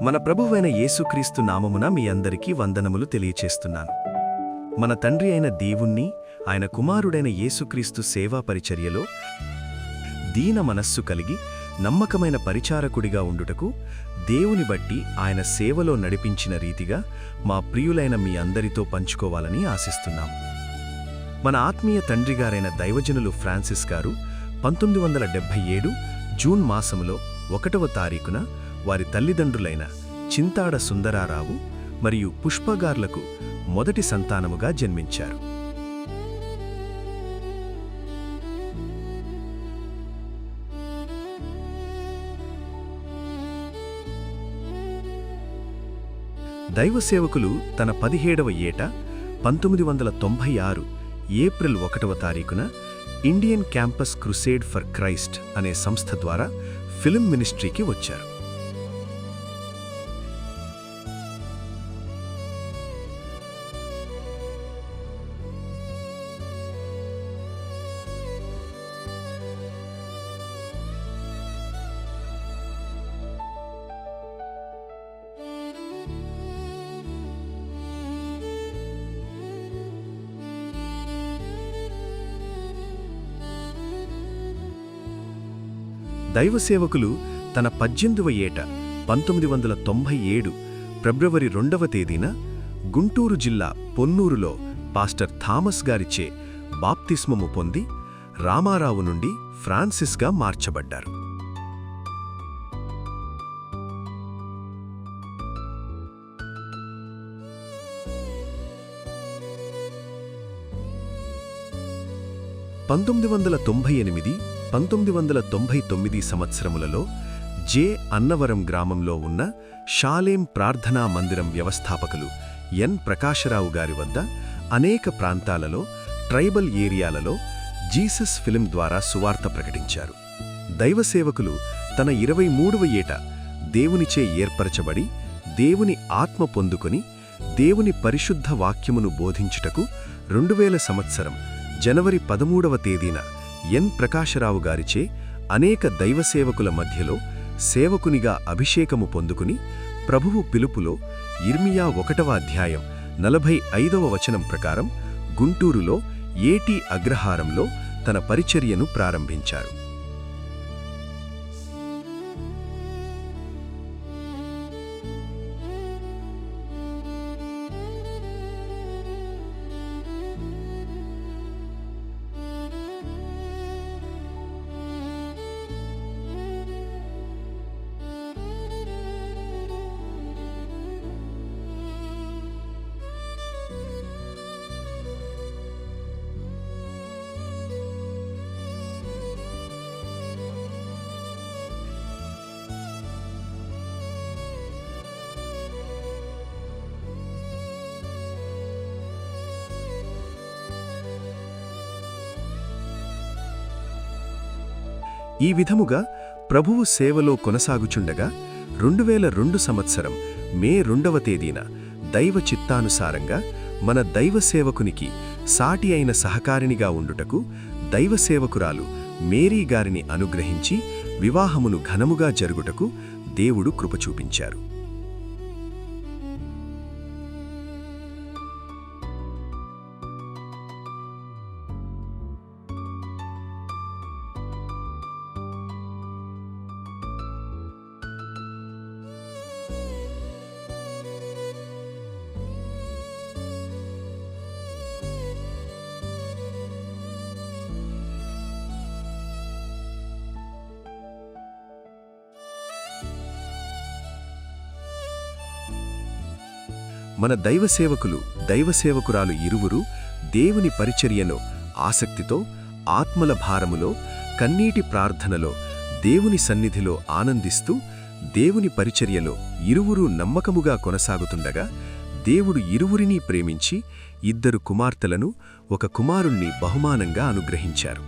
మన ప్రభువైన యేసుక్రీస్తు నామమున మీ అందరికీ వందనములు తెలియచేస్తున్నాను. మన తండ్రి అయిన దేవుణ్ణి, ఆయన కుమారుడైన యేసుక్రీస్తు సేవా పరిచర్యలో దీన మనస్సు కలిగి నమ్మకమైన పరిచారకుడిగా ఉండుటకు దేవుని బట్టి ఆయన సేవలో నడిపించిన రీతిగా మా ప్రియులైన మీ అందరితో పంచుకోవాలని ఆశిస్తున్నాము. మన ఆత్మీయ తండ్రిగారైన దైవజనులు ఫ్రాన్సిస్ గారు 1977 జూన్ మాసములో 1వ తారీఖున వారి తల్లిదండ్రులైన చింతాడ సుందరారావు మరియు పుష్పగార్లకు మొదటి సంతానముగా జన్మించారు. దైవసేవకులు తన 17వ ఏట 1996 ఏప్రిల్ 1వ తారీఖున ఇండియన్ క్యాంపస్ క్రుసేడ్ ఫర్ క్రైస్ట్ అనే సంస్థ ద్వారా ఫిల్మ్ మినిస్ట్రీకి వచ్చారు. దైవసేవకులు తన 18వ ఏట 1997 ఫిబ్రవరి 2వ తేదీన గుంటూరు జిల్లా పొన్నూరులో పాస్టర్ థామస్ గారిచే బాప్తిస్మము పొంది రామారావు నుండి ఫ్రాన్సిస్గా మార్చబడ్డారు. (1998, 1999 సంవత్సరములలో జె. అన్నవరం గ్రామంలో ఉన్న షాలేం ప్రార్థనా మందిరం వ్యవస్థాపకులు ఎన్. ప్రకాశరావు గారి వద్ద అనేక ప్రాంతాలలో, ట్రైబల్ ఏరియాలలో జీసస్ ఫిల్మ్ ద్వారా సువార్త ప్రకటించారు. దైవసేవకులు తన 23వ ఏట దేవునిచే ఏర్పరచబడి దేవుని ఆత్మ పొందుకొని దేవుని పరిశుద్ధ వాక్యమును బోధించుటకు 2000 సంవత్సరం జనవరి 13వ తేదీన ఎన్. ప్రకాశరావు గారిచే అనేక దైవసేవకుల మధ్యలో సేవకునిగా అభిషేకము పొందుకుని ప్రభువు పిలుపులో ఇర్మియా 1వ అధ్యాయం 45వ వచనం ప్రకారం గుంటూరులో ఏటి అగ్రహారంలో తన పరిచర్యను ప్రారంభించారు. ఈ విధముగా ప్రభువు సేవలో కొనసాగుచుండగా 2002 సంవత్సరం మే 2వ తేదీన దైవ చిత్తానుసారంగా మన దైవసేవకునికి సాటి అయిన సహకారినిగా ఉండుటకు దైవసేవకురాలు మేరీ గారిని అనుగ్రహించి వివాహమును ఘనముగా జరుగుటకు దేవుడు కృప చూపించారు. మన దైవసేవకులు, దైవసేవకురాలు ఇరువురు దేవుని పరిచర్యలో ఆసక్తితో, ఆత్మల భారములో, కన్నీటి ప్రార్థనలో, దేవుని సన్నిధిలో ఆనందిస్తూ దేవుని పరిచర్యలో ఇరువురు నమ్మకముగా కొనసాగుతుండగా దేవుడు ఇరువురినీ ప్రేమించి 2 కుమార్తెలను, 1 కుమారుణ్ణి బహుమానంగా అనుగ్రహించారు.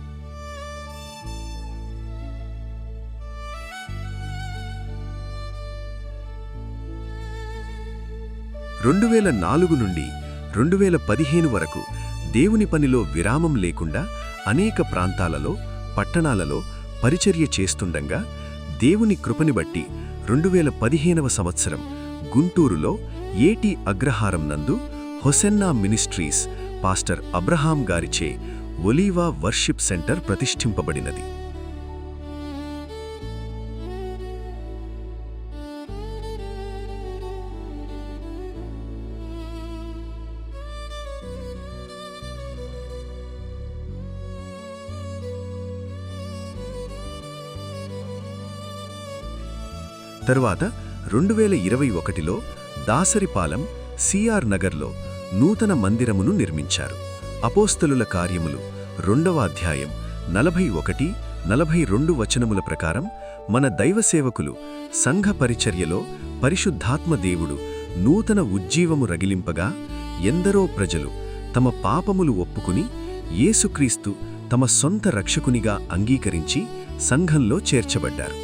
2004 నుండి 2015 వరకు దేవుని పనిలో విరామం లేకుండా అనేక ప్రాంతాలలో, పట్టణాలలో పరిచర్య చేస్తుండగా దేవుని కృపని బట్టి 2015వ సంవత్సరం గుంటూరులో ఏటి అగ్రహారం నందు హొసెన్నా మినిస్ట్రీస్ పాస్టర్ అబ్రహాం గారిచే ఒలీవా వర్షిప్ సెంటర్ ప్రతిష్ఠింపబడినది. తరువాత 2021లో దాసరిపాలెం సిఆర్ నగర్లో నూతన మందిరమును నిర్మించారు. అపోస్తలుల కార్యములు 2వ అధ్యాయం 41-42 వచనముల ప్రకారం మన దైవసేవకులు సంఘ పరిచర్యలో పరిశుద్ధాత్మ దేవుడు నూతన ఉజ్జీవము రగిలింపగా ఎందరో ప్రజలు తమ పాపములు ఒప్పుకుని యేసుక్రీస్తు తమ సొంత రక్షకునిగా అంగీకరించి సంఘంలో చేర్చబడ్డారు.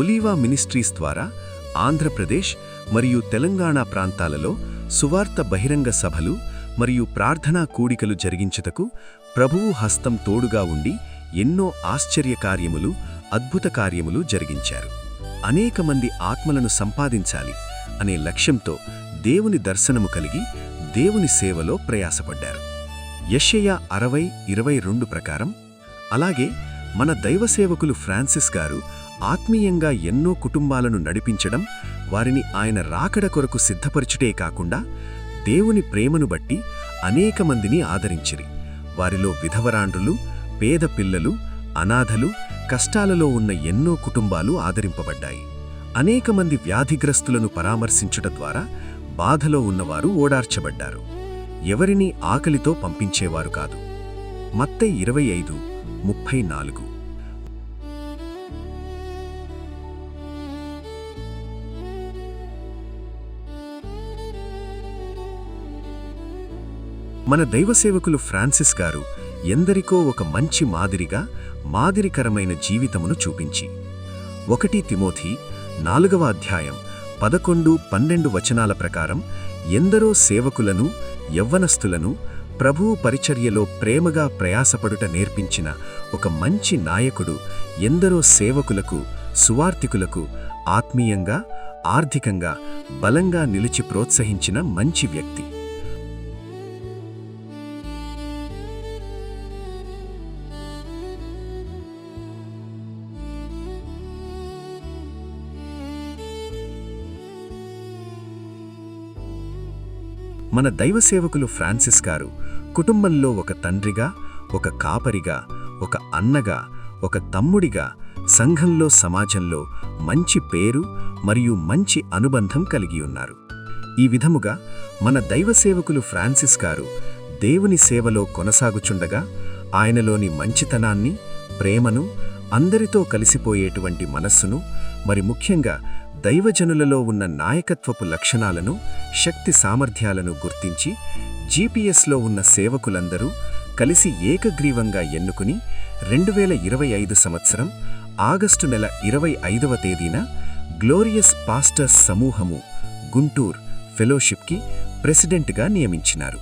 ఒలీవా మినిస్ట్రీస్ ద్వారా ఆంధ్రప్రదేశ్ మరియు తెలంగాణ ప్రాంతాలలో సువార్త బహిరంగ సభలు మరియు ప్రార్థనా కూడికలు జరిగించుటకు ప్రభువు హస్తం తోడుగా ఉండి ఎన్నో ఆశ్చర్యకార్యములు, అద్భుత కార్యములు జరిగించారు. అనేక మంది ఆత్మలను సంపాదించాలి అనే లక్ష్యంతో దేవుని దర్శనము కలిగి దేవుని సేవలో ప్రయాసపడ్డారు. యెషయా 60:22 ప్రకారం అలాగే మన దైవసేవకులు ఫ్రాన్సిస్ గారు ఆత్మీయంగా ఎన్నో కుటుంబాలను నడిపించడం, వారిని ఆయన రాకడ కొరకు సిద్ధపరచుటే కాకుండా దేవుని ప్రేమను బట్టి అనేక మందిని ఆదరించిరి. వారిలో విధవరాండ్రులు, పేద పిల్లలు, అనాథలు, కష్టాలలో ఉన్న ఎన్నో కుటుంబాలు ఆదరింపబడ్డాయి. అనేక మంది వ్యాధిగ్రస్తులను పరామర్శించుట ద్వారా బాధలో ఉన్నవారు ఓదార్చబడ్డారు. ఎవరినీ ఆకలితో పంపించేవారు కాదు. మత్తయి 25:34. మన దైవసేవకులు ఫ్రాన్సిస్ గారు ఎందరికో ఒక మంచి మాదిరికరమైన జీవితమును చూపించి 1 తిమోథీ 4వ అధ్యాయం 11-12 వచనాల ప్రకారం ఎందరో సేవకులను, యవ్వనస్తులను ప్రభువు పరిచర్యలో ప్రేమగా ప్రయాసపడుట నేర్పించిన ఒక మంచి నాయకుడు, ఎందరో సేవకులకు, సువార్తికులకు ఆత్మీయంగా, ఆర్థికంగా బలంగా నిలిచి ప్రోత్సహించిన మంచి వ్యక్తి. మన దైవసేవకులు ఫ్రాన్సిస్ గారు కుటుంబంలో ఒక తండ్రిగా, ఒక కాపరిగా, ఒక అన్నగా, ఒక తమ్ముడిగా, సంఘంలో, సమాజంలో మంచి పేరు మరియు మంచి అనుబంధం కలిగి ఉన్నారు. ఈ విధముగా మన దైవసేవకులు ఫ్రాన్సిస్ గారు దేవుని సేవలో కొనసాగుచుండగా ఆయనలోని మంచితనాన్ని, ప్రేమను, అందరితో కలిసిపోయేటువంటి మనస్సును, మరి ముఖ్యంగా దైవజనులలో ఉన్న నాయకత్వపు లక్షణాలను, శక్తి సామర్థ్యాలను గుర్తించి జీపీఎస్లో ఉన్న సేవకులందరూ కలిసి ఏకగ్రీవంగా ఎన్నుకుని 2025 సంవత్సరం ఆగస్టు నెల 25వ తేదీన గ్లోరియస్ పాస్టర్స్ సమూహము గుంటూర్ ఫెలోషిప్కి ప్రెసిడెంట్గా నియమించినారు.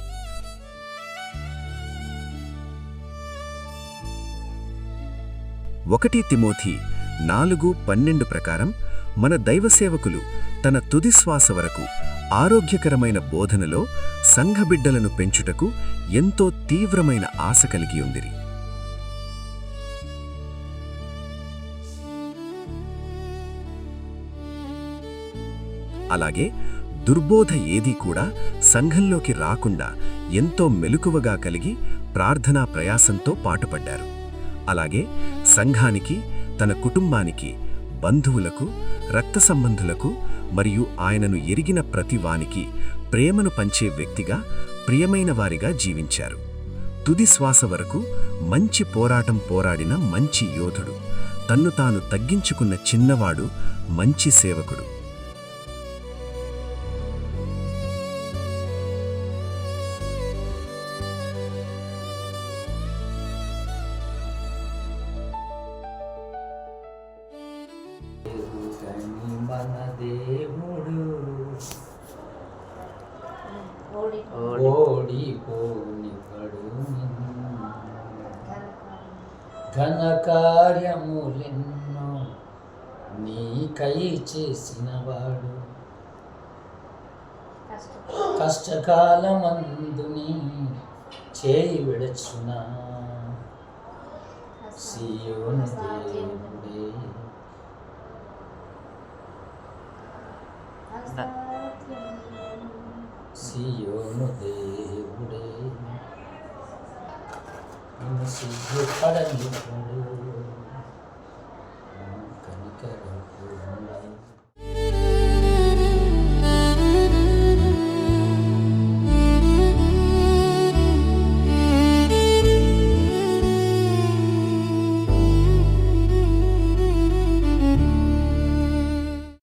ఒకటి తిమోథీ 4:12 ప్రకారం మన దైవసేవకులు తన తుది శ్వాస వరకు ఆరోగ్యకరమైన బోధనలో సంఘబిడ్డలను పెంచుటకు ఎంతో తీవ్రమైన ఆశ కలిగి ఉండిరి. అలాగే దుర్బోధ ఏదీ కూడా సంఘంలోకి రాకుండా ఎంతో మెలకువగా కలిగి ప్రార్థనా ప్రయాసంతో పాటుపడ్డారు. అలాగే సంఘానికి, తన కుటుంబానికి, బంధువులకు, రక్త సంబంధులకు మరియు ఆయనను ఎరిగిన ప్రతి వానికి ప్రేమను పంచే వ్యక్తిగా, ప్రియమైన వారిగా జీవించారు. తుది శ్వాస వరకు మంచి పోరాటం పోరాడిన మంచి యోధుడు, తన్ను తాను తగ్గించుకున్న చిన్నవాడు, మంచి సేవకుడు. ఎరగని మన దేవుడు ఓడిపోనివ్వడు నిన్ను. ఘన కార్యములెన్నో నీకై చేసినవాడు, కష్టకాలమందుని చేయి విడచునా సియోను దేవుడే. సియోను దేవుడే నిన్ను సిగ్గుపడనివ్వడు.